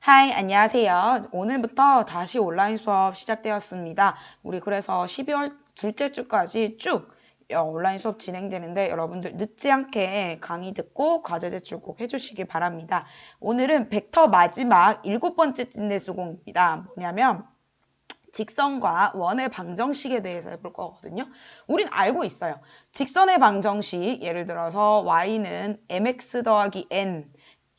하이, 안녕하세요. 오늘부터 다시 온라인 수업 시작되었습니다. 우리 그래서 12월 둘째 주까지 쭉 온라인 수업 진행되는데 여러분들 늦지 않게 강의 듣고 과제 제출 꼭 해주시기 바랍니다. 오늘은 벡터 마지막 7번째 진대수공입니다. 뭐냐면 직선과 원의 방정식에 대해서 해볼 거거든요. 우린 알고 있어요. 직선의 방정식, 예를 들어서 y는 mx 더하기 n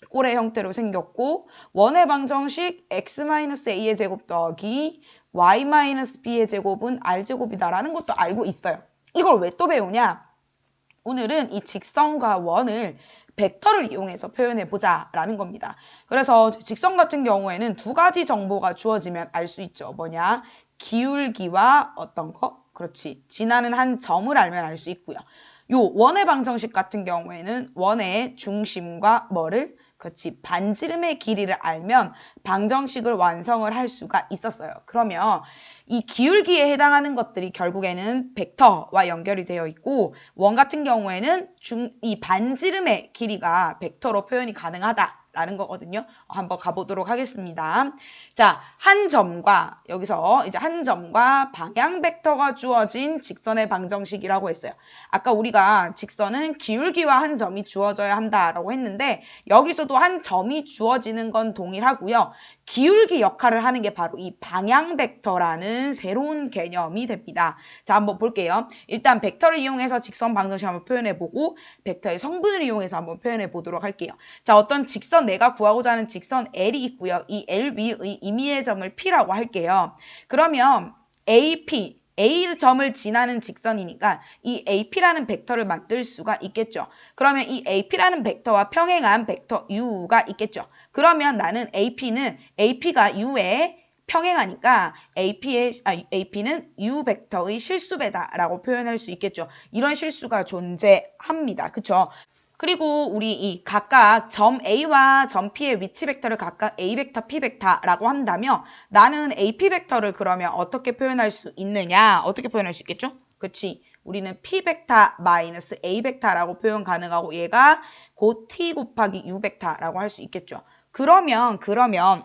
꼴의 형태로 생겼고 원의 방정식 x-a의 제곱 더하기 y-b의 제곱은 r제곱이다라는 것도 알고 있어요. 이걸 왜 또 배우냐? 오늘은 이 직선과 원을 벡터를 이용해서 표현해보자 라는 겁니다. 그래서 직선 같은 경우에는 두 가지 정보가 주어지면 알 수 있죠. 뭐냐? 기울기와 어떤 거? 그렇지. 지나는 한 점을 알면 알 수 있고요. 요 원의 방정식 같은 경우에는 원의 중심과 뭐를? 그렇지. 반지름의 길이를 알면 방정식을 완성을 할 수가 있었어요. 그러면 이 기울기에 해당하는 것들이 결국에는 벡터와 연결이 되어 있고 원 같은 경우에는 이 반지름의 길이가 벡터로 표현이 가능하다라는 거거든요. 한번 가보도록 하겠습니다. 자, 한 점과 여기서 이제 한 점과 방향 벡터가 주어진 직선의 방정식이라고 했어요. 아까 우리가 직선은 기울기와 한 점이 주어져야 한다라고 했는데 여기서도 한 점이 주어지는 건 동일하고요. 기울기 역할을 하는 게 바로 이 방향 벡터라는 새로운 개념이 됩니다. 자, 한번 볼게요. 일단 벡터를 이용해서 직선 방정식 한번 표현해보고 벡터의 성분을 이용해서 한번 표현해보도록 할게요. 자, 어떤 직선 내가 구하고자 하는 직선 L이 있고요. 이 L 위의 임의의 점을 P라고 할게요. 그러면 AP A 점을 지나는 직선이니까 이 AP라는 벡터를 만들 수가 있겠죠. 그러면 이 AP라는 벡터와 평행한 벡터 U가 있겠죠. 그러면 나는 AP가 U에 평행하니까 AP는 U 벡터의 실수배다라고 표현할 수 있겠죠. 이런 실수가 존재합니다. 그쵸? 그리고 우리 이 각각 점 A와 점 P의 위치 벡터를 각각 A 벡터, P 벡터라고 한다면 나는 AP 벡터를 그러면 어떻게 표현할 수 있느냐? 어떻게 표현할 수 있겠죠? 그치? 우리는 P 벡터 마이너스 A 벡터라고 표현 가능하고 얘가 곧 T 곱하기 U 벡터라고 할 수 있겠죠. 그러면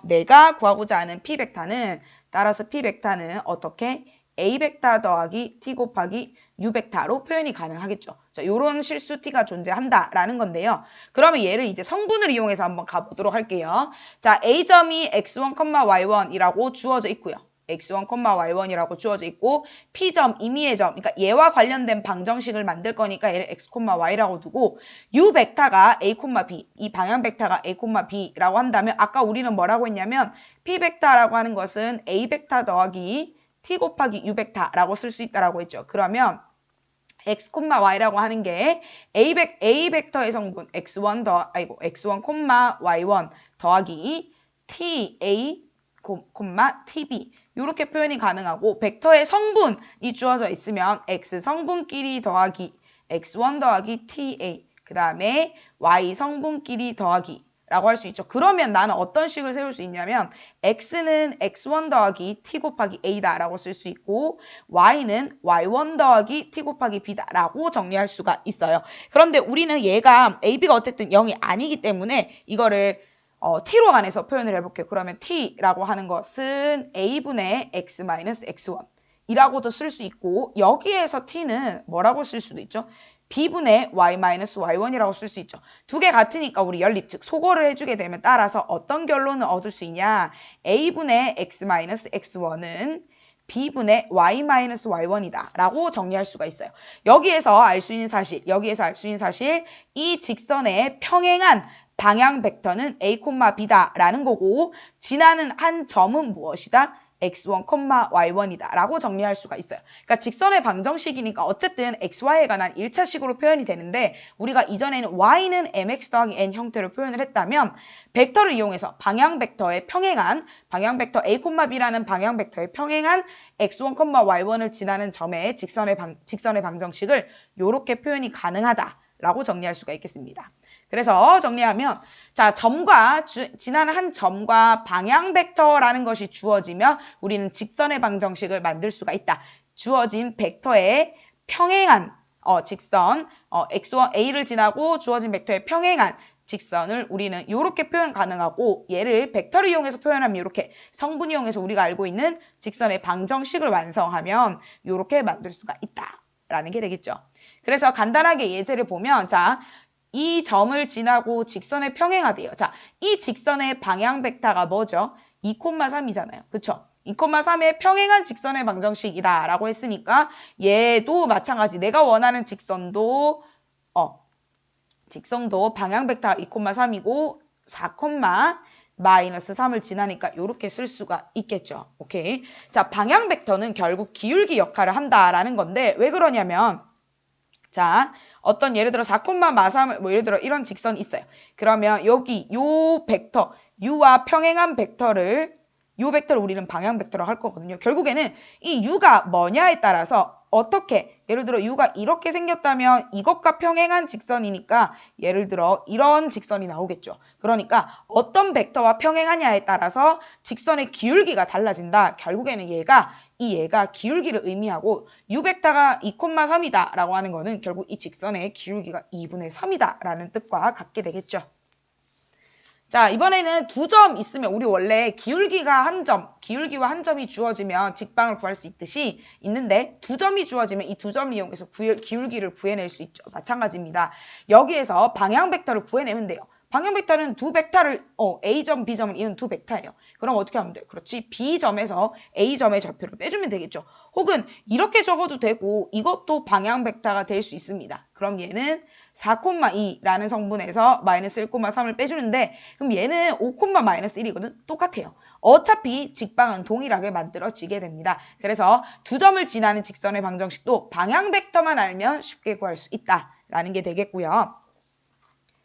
내가 구하고자 하는 P 벡터는 따라서 P 벡터는 어떻게? A 벡터 더하기 T 곱하기 U 벡터로 표현이 가능하겠죠. 자, 요런 실수 T가 존재한다라는 건데요. 그러면 얘를 이제 성분을 이용해서 한번 가보도록 할게요. 자, A점이 x1, y1이라고 주어져 있고요. x1, y1이라고 주어져 있고 P점, 임의의 점, 그러니까 얘와 관련된 방정식을 만들 거니까 얘를 x, y라고 두고 U 벡터가 a, b, 이 방향 벡터가 a, b라고 한다면 아까 우리는 뭐라고 했냐면 P 벡터라고 하는 것은 a 벡터 더하기 T 곱하기 U 벡터라고 쓸 수 있다라고 했죠. 그러면 x, y라고 하는 게 A 벡터의 성분 x1, y1 더하기 ta, tb 이렇게 표현이 가능하고 벡터의 성분이 주어져 있으면 x 성분끼리 더하기 x1 더하기 ta 그 다음에 y 성분끼리 더하기 라고 할 수 있죠. 그러면 나는 어떤 식을 세울 수 있냐면 x는 x1 더하기 t 곱하기 a다 라고 쓸 수 있고 y는 y1 더하기 t 곱하기 b다 라고 정리할 수가 있어요. 그런데 우리는 얘가 ab가 어쨌든 0이 아니기 때문에 이거를 t로 관해서 표현을 해볼게요. 그러면 t라고 하는 것은 a분의 x 마이너스 x1 이라고도 쓸 수 있고 여기에서 t는 뭐라고 쓸 수도 있죠. b분의 y-y1이라고 쓸 수 있죠. 두 개 같으니까 우리 연립, 즉 소거를 해주게 되면 따라서 어떤 결론을 얻을 수 있냐. a분의 x-x1은 b분의 y-y1이다 라고 정리할 수가 있어요. 여기에서 알 수 있는 사실, 이 직선의 평행한 방향 벡터는 a, b다 라는 거고 지나는 한 점은 무엇이다? x1, y1이다 라고 정리할 수가 있어요. 그러니까 직선의 방정식이니까 어쨌든 xy에 관한 1차식으로 표현이 되는데 우리가 이전에는 y는 mx 더하기 n 형태로 표현을 했다면 벡터를 이용해서 방향 벡터의 평행한 방향 벡터 a, b라는 방향 벡터의 평행한 x1, y1을 지나는 점의 직선의 방정식을 이렇게 표현이 가능하다라고 정리할 수가 있겠습니다. 그래서 정리하면 자, 지나는 한 점과 방향 벡터라는 것이 주어지면 우리는 직선의 방정식을 만들 수가 있다. 주어진 벡터의 평행한 직선 A를 지나고 주어진 벡터의 평행한 직선을 우리는 이렇게 표현 가능하고 얘를 벡터를 이용해서 표현하면 이렇게 성분 이용해서 우리가 알고 있는 직선의 방정식을 완성하면 이렇게 만들 수가 있다라는 게 되겠죠. 그래서 간단하게 예제를 보면 자, 이 점을 지나고 직선에 평행하대요. 자, 이 직선의 방향 벡터가 뭐죠? 2,3이잖아요. 그쵸? 2,3의 평행한 직선의 방정식이다 라고 했으니까 얘도 마찬가지 내가 원하는 직선도 방향 벡터가 2,3이고 4, 마이너스 3을 지나니까 이렇게 쓸 수가 있겠죠. 오케이. 자, 방향 벡터는 결국 기울기 역할을 한다라는 건데 왜 그러냐면 자, 어떤 예를 들어 4, 마3 뭐 예를 들어 이런 직선이 있어요. 그러면 여기 요 벡터 u와 평행한 벡터를 요 벡터를 우리는 방향 벡터로 할 거거든요. 결국에는 이 u가 뭐냐에 따라서 어떻게 예를 들어 u가 이렇게 생겼다면 이것과 평행한 직선이니까 예를 들어 이런 직선이 나오겠죠. 그러니까 어떤 벡터와 평행하냐에 따라서 직선의 기울기가 달라진다. 결국에는 얘가 기울기를 의미하고 u 벡터가 2,3이다 라고 하는 거는 결국 이 직선의 기울기가 2분의 3이다 라는 뜻과 같게 되겠죠. 자, 이번에는 두 점 있으면 우리 원래 기울기와 한 점이 주어지면 직방을 구할 수 있는데 두 점이 주어지면 이 두 점을 이용해서 기울기를 구해낼 수 있죠. 마찬가지입니다. 여기에서 방향 벡터를 구해내면 돼요. 방향 벡터는 두 벡터를 A점, B점을 이은 두 벡터예요. 그럼 어떻게 하면 돼요? 그렇지. B점에서 A점의 좌표를 빼주면 되겠죠. 혹은 이렇게 적어도 되고 이것도 방향 벡터가 될 수 있습니다. 그럼 얘는 4,2라는 성분에서 마이너스 1,3을 빼주는데 그럼 얘는 5,-1이거든. 똑같아요. 어차피 직방은 동일하게 만들어지게 됩니다. 그래서 두 점을 지나는 직선의 방정식도 방향 벡터만 알면 쉽게 구할 수 있다라는 게 되겠고요.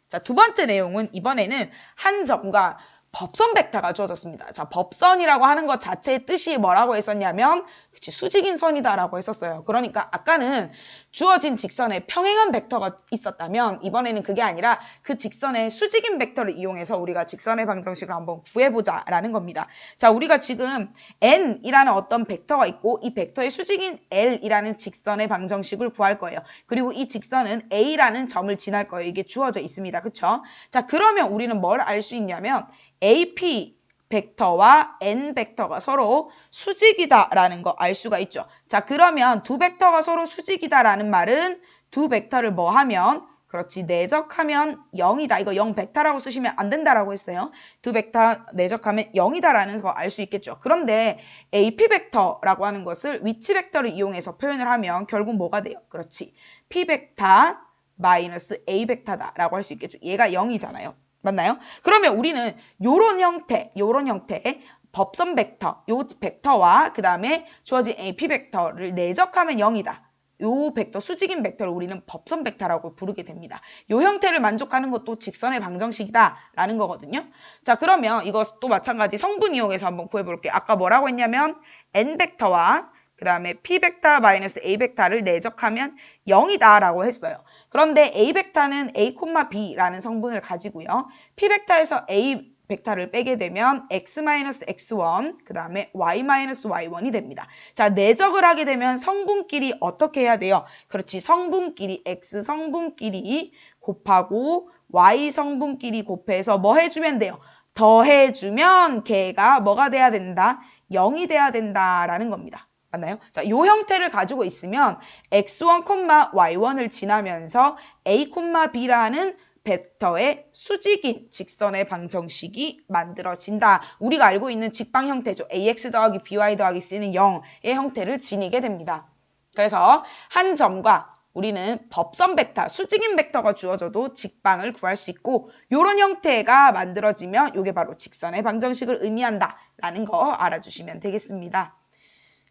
자, 두 번째 내용은 이번에는 한 점과 법선 벡터가 주어졌습니다. 자, 법선이라고 하는 것 자체의 뜻이 뭐라고 했었냐면 수직인 선이다라고 했었어요. 그러니까 아까는 주어진 직선에 평행한 벡터가 있었다면 이번에는 그게 아니라 그 직선의 수직인 벡터를 이용해서 우리가 직선의 방정식을 한번 구해보자라는 겁니다. 자, 우리가 지금 n이라는 어떤 벡터가 있고 이 벡터의 수직인 l이라는 직선의 방정식을 구할 거예요. 그리고 이 직선은 a라는 점을 지날 거예요. 이게 주어져 있습니다. 그쵸? 자, 그러면 우리는 뭘 알 수 있냐면 AP 벡터와 N 벡터가 서로 수직이다라는 거 알 수가 있죠. 자, 그러면 두 벡터가 서로 수직이다라는 말은 두 벡터를 뭐 하면 그렇지, 내적하면 0이다. 이거 0 벡터라고 쓰시면 안 된다라고 했어요. 두 벡터 내적하면 0이다라는 거 알 수 있겠죠. 그런데 AP 벡터라고 하는 것을 위치 벡터를 이용해서 표현을 하면 결국 뭐가 돼요? 그렇지, P 벡터 마이너스 A 벡터다라고 할 수 있겠죠. 얘가 0이잖아요. 맞나요? 그러면 우리는 요런 형태의 법선 벡터, 요 벡터와 그 다음에 주어진 AP 벡터를 내적하면 0이다. 요 벡터, 수직인 벡터를 우리는 법선 벡터라고 부르게 됩니다. 요 형태를 만족하는 것도 직선의 방정식이다 라는 거거든요. 자, 그러면 이것도 마찬가지 성분 이용해서 한번 구해볼게요. 아까 뭐라고 했냐면 N 벡터와 그 다음에 P 벡터 마이너스 A 벡터를 내적하면 0이다 라고 했어요. 그런데 A 벡터는 A, B라는 성분을 가지고요. P 벡터에서 A 벡터를 빼게 되면 x-x1 그 다음에 y-y1이 됩니다. 자, 내적을 하게 되면 성분끼리 어떻게 해야 돼요? 그렇지, 성분끼리 x 성분끼리 곱하고 y 성분끼리 곱해서 뭐 해주면 돼요? 더해주면 걔가 뭐가 돼야 된다? 0이 돼야 된다라는 겁니다. 맞나요? 자, 요 형태를 가지고 있으면 x1, y1을 지나면서 a, b라는 벡터의 수직인 직선의 방정식이 만들어진다. 우리가 알고 있는 직방 형태죠. ax 더하기 by 더하기 c는 0의 형태를 지니게 됩니다. 그래서 한 점과 우리는 법선 벡터, 수직인 벡터가 주어져도 직방을 구할 수 있고 이런 형태가 만들어지면 이게 바로 직선의 방정식을 의미한다라는 거 알아주시면 되겠습니다.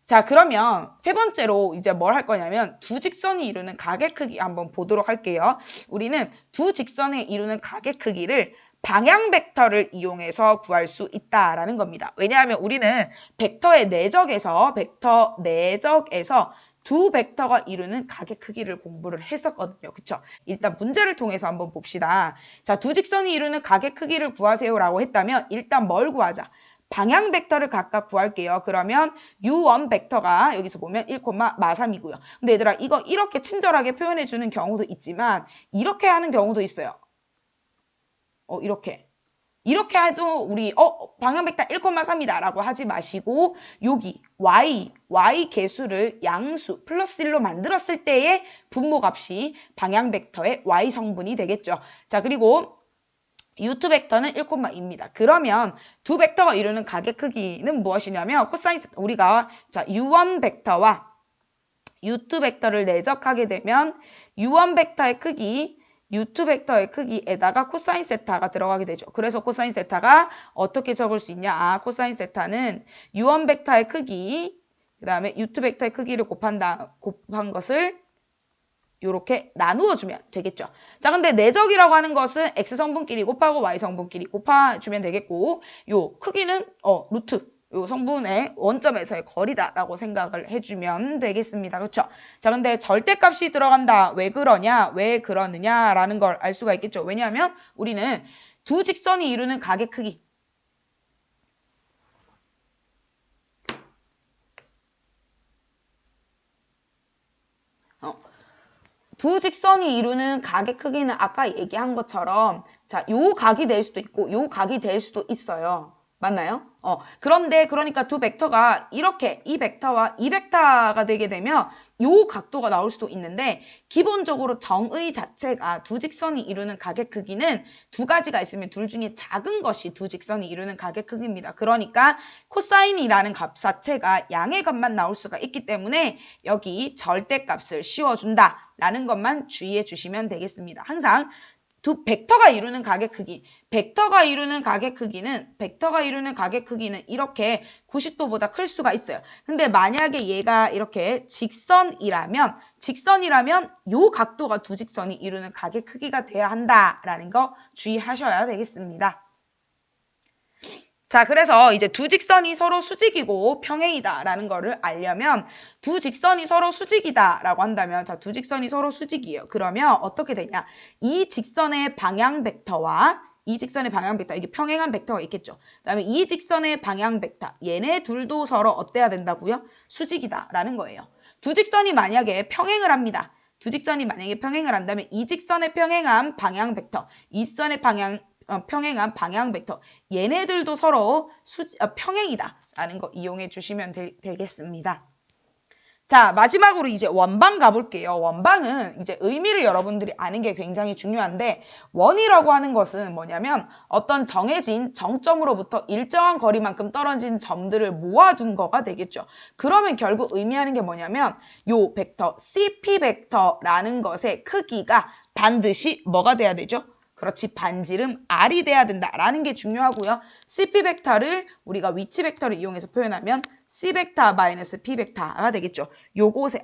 자, 그러면 세 번째로 이제 뭘 할 거냐면 두 직선이 이루는 각의 크기 한번 보도록 할게요. 우리는 두 직선이 이루는 각의 크기를 방향 벡터를 이용해서 구할 수 있다라는 겁니다. 왜냐하면 우리는 벡터 내적에서 두 벡터가 이루는 각의 크기를 공부를 했었거든요. 그쵸? 일단 문제를 통해서 한번 봅시다. 자, 두 직선이 이루는 각의 크기를 구하세요라고 했다면 일단 뭘 구하자? 방향 벡터를 각각 구할게요. 그러면 U1 벡터가 여기서 보면 1,-3이고요. 근데 얘들아 이거 이렇게 친절하게 표현해 주는 경우도 있지만 이렇게 하는 경우도 있어요. 이렇게 해도 우리 방향 벡터 1,3이다 라고 하지 마시고 여기 y 개수를 양수 플러스 1로 만들었을 때의 분모값이 방향 벡터의 y 성분이 되겠죠. 자, 그리고 U2 벡터는 1,2입니다. 그러면 두 벡터가 이루는 가계 크기는 무엇이냐면 코사인 우리가 자 U1 벡터와 U2 벡터를 내적하게 되면 U1 벡터의 크기 U2 벡터의 크기에다가 코사인 세타가 들어가게 되죠. 그래서 코사인 세타가 어떻게 적을 수 있냐? 코사인 세타는 U1 벡터의 크기, 그 다음에 U2 벡터의 크기를 곱한 것을 이렇게 나누어 주면 되겠죠. 자, 근데 내적이라고 하는 것은 X 성분끼리 곱하고 Y 성분끼리 곱해주면 되겠고, 요 크기는 루트. 요 성분의 원점에서의 거리다라고 생각을 해주면 되겠습니다. 그렇죠? 자, 근데 절대값이 들어간다. 왜 그러느냐라는 걸 알 수가 있겠죠. 왜냐하면 우리는 두 직선이 이루는 가계 크기. 두 직선이 이루는 가계 크기는 아까 얘기한 것처럼 자, 요 각이 될 수도 있고 요 각이 될 수도 있어요. 맞나요? 그런데 그러니까 두 벡터가 이렇게 이 벡터와 이 벡터가 되게 되면 요 각도가 나올 수도 있는데 기본적으로 정의 자체가 두 직선이 이루는 가계 크기는 두 가지가 있으면 둘 중에 작은 것이 두 직선이 이루는 가계 크기입니다. 그러니까 코사인이라는 값 자체가 양의 값만 나올 수가 있기 때문에 여기 절대값을 씌워준다라는 것만 주의해 주시면 되겠습니다. 항상 두 벡터가 이루는 가계 크기, 벡터가 이루는 가계 크기는 이렇게 90도보다 클 수가 있어요. 근데 만약에 얘가 이렇게 직선이라면 요 각도가 두 직선이 이루는 가계 크기가 돼야 한다라는 거 주의하셔야 되겠습니다. 자, 그래서 이제 두 직선이 서로 수직이고 평행이다라는 거를 알려면 두 직선이 서로 수직이다라고 한다면 자, 두 직선이 서로 수직이에요. 그러면 어떻게 되냐? 이 직선의 방향 벡터와 이 직선의 방향 벡터, 이게 평행한 벡터가 있겠죠. 그 다음에 이 직선의 방향 벡터, 얘네 둘도 서로 어때야 된다고요? 수직이다라는 거예요. 두 직선이 만약에 평행을 합니다. 두 직선이 만약에 평행을 한다면 이 직선의 평행한 방향 벡터, 이 직선의 평행한 방향 벡터 얘네들도 서로 평행이다라는 거 이용해 주시면 되겠습니다. 자, 마지막으로 이제 원방 가볼게요. 원방은 이제 의미를 여러분들이 아는 게 굉장히 중요한데 원이라고 하는 것은 뭐냐면 어떤 정해진 정점으로부터 일정한 거리만큼 떨어진 점들을 모아둔 거가 되겠죠. 그러면 결국 의미하는 게 뭐냐면 요 벡터 CP 벡터라는 것의 크기가 반드시 뭐가 돼야 되죠? 그렇지, 반지름 R이 돼야 된다라는 게 중요하고요. CP 벡터를 우리가 위치 벡터를 이용해서 표현하면 C 벡터 마이너스 P 벡터가 되겠죠. 요곳에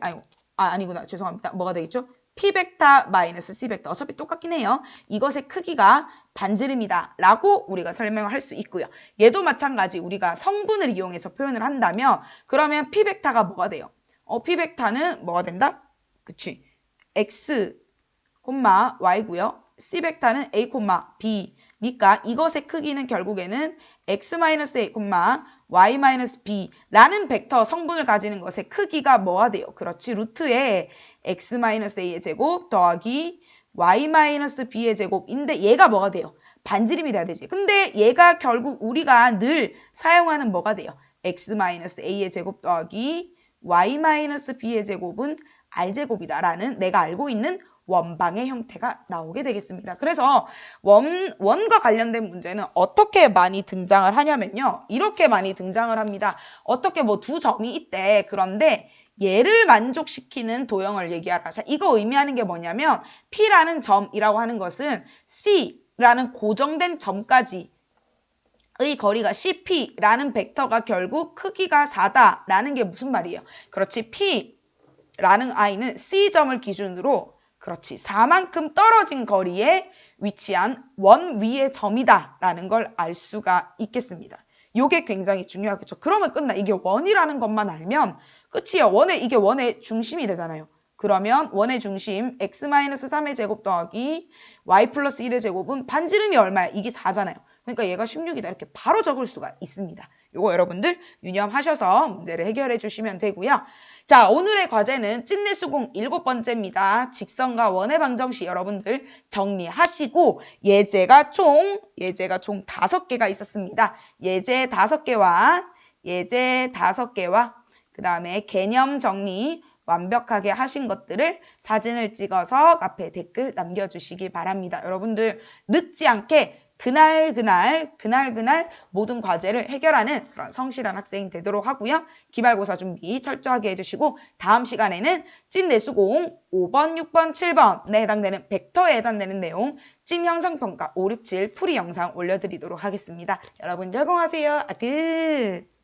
아니구나. 죄송합니다. 뭐가 되겠죠? P 벡터 마이너스 C 벡터. 어차피 똑같긴 해요. 이것의 크기가 반지름이다 라고 우리가 설명을 할 수 있고요. 얘도 마찬가지 우리가 성분을 이용해서 표현을 한다면 그러면 P 벡터가 뭐가 돼요? P 벡터는 뭐가 된다? 그치. X, Y고요. C 벡터는 A, B니까 이것의 크기는 결국에는 X-A, Y-B라는 벡터 성분을 가지는 것의 크기가 뭐가 돼요? 그렇지, 루트에 X-A의 제곱 더하기 Y-B의 제곱인데 얘가 뭐가 돼요? 반지름이 돼야 되지. 근데 얘가 결국 우리가 늘 사용하는 뭐가 돼요? X-A의 제곱 더하기 Y-B의 제곱은 R제곱이다라는 내가 알고 있는 원방의 형태가 나오게 되겠습니다. 그래서 원과 관련된 문제는 어떻게 많이 등장을 하냐면요. 이렇게 많이 등장을 합니다. 어떻게 뭐 두 점이 있대. 그런데 얘를 만족시키는 도형을 얘기하라. 자, 이거 의미하는 게 뭐냐면 P라는 점이라고 하는 것은 C라는 고정된 점까지 의 거리가 CP라는 벡터가 결국 크기가 4다라는 게 무슨 말이에요? 그렇지, P라는 I는 C점을 기준으로 그렇지, 4만큼 떨어진 거리에 위치한 원 위의 점이다라는 걸 알 수가 있겠습니다. 이게 굉장히 중요하겠죠. 그러면 끝나. 이게 원이라는 것만 알면 끝이에요. 이게 원의 중심이 되잖아요. 그러면 원의 중심 x-3의 제곱 더하기 y 플러스 1의 제곱은 반지름이 얼마야? 이게 4잖아요. 그러니까 얘가 16이다. 이렇게 바로 적을 수가 있습니다. 요거 여러분들 유념하셔서 문제를 해결해 주시면 되고요. 자, 오늘의 과제는 찐내수공 7번째입니다. 직선과 원의 방정식 여러분들 정리하시고 예제가 총 5개가 있었습니다. 예제 5개와 그 다음에 개념 정리 완벽하게 하신 것들을 사진을 찍어서 앞에 댓글 남겨주시기 바랍니다. 여러분들 늦지 않게 그날 모든 과제를 해결하는 그런 성실한 학생이 되도록 하고요. 기말고사 준비 철저하게 해주시고 다음 시간에는 찐내수공 5번, 6번, 7번에 해당되는 벡터에 해당되는 내용 찐 형상평가 5, 6, 7 풀이 영상 올려드리도록 하겠습니다. 여러분 열공하세요. 끝!